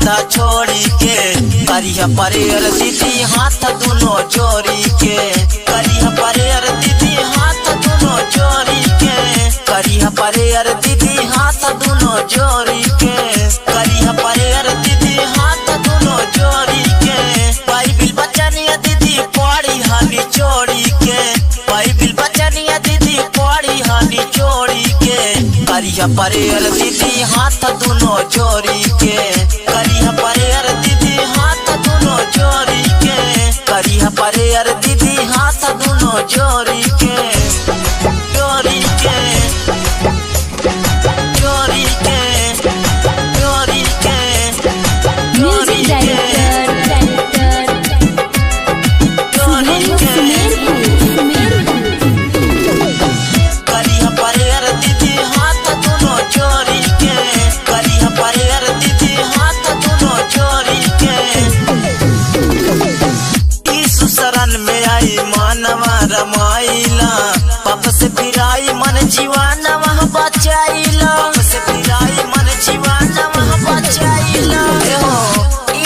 धंधा छोड़ी के करिया परेर दीदी हाथ दोनों जोड़ी के करिया परेर दीदी हाथ दोनों जोड़ी के करिया परेर दीदी हाथ दोनों जोड़ी के करिया परेर दीदी हाथ दोनों जोड़ी के बाइबिल बचनिया दीदी पढ़ी हानि चोरी के बाइबिल बचनिया दीदी पढ़ी हानि चोरी के करिया परेर दीदी हाथ दोनों जोड़ी के करिया परेर दीदी हाथ दोनों जोड़ी के करिया परेर दीदी हाथ दोनों जोड़ी के जोड़ी के जोड़ी के जोड़ी के म्यूजिक डायरेक्टर करिया परेर दीदी हाथ दोनों जोड़ी के करिया परेर दीदी हाथ दोनों जोड़ी के यीशु शरण में आई मानवा रमाइला पाप से फिराई मन जीवानवा बचाइला पाप से फिराई मन जीवानवा बचाइला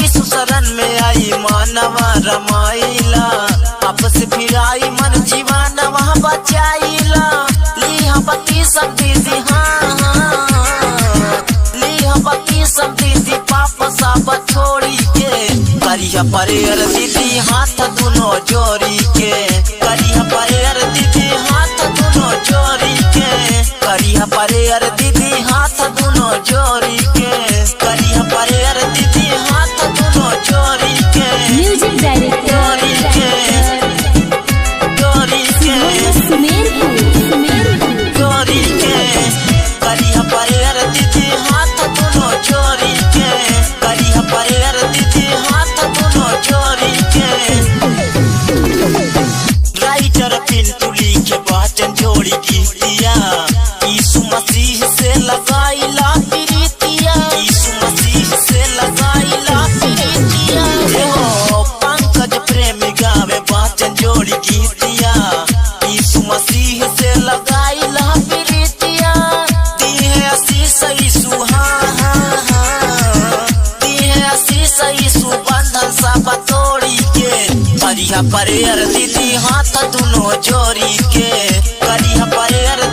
यीशु शरण में आई मानवा रमाइला पाप से फिराई मन जीवानवा बचाइला लिहा बत्ती सब दीदी लिहा बत्ती सब दीदी पाप सब छोड़ी के करिया परेर दीदी हाथ दोनों जोड़ी के करिया परेर दीदी हाथ दोनों जोड़ी के करिया परेर दीदी हाथ दोनों जोड़ी के करिया परेर दीदी हाथ दोनों जोड़ी के म्यूजिक जोड़ी के जोड़ी के जोड़ी के करिया परेर दीदी हाथ दोनों जोड़ी के करिया परेर दीदी हाथ दोनों जोड़ी के राइटर पिंटू लिखे वचन जोड़ी गीतिया यीशु मसीह से लगाइला प्रीतिया यीशु मसीह से लगाइला प्रीतिया हो पंकज प्रेमी गावे वचन जोड़ी गीतिया यीशु मसीह से लगाइला प्रीतिया दी है आशीष यीशु दी है आशीष यीशु बंधन सब तोड़ी के करिया परेर दीदी हाथ दोनों जोड़ी के करिया परेर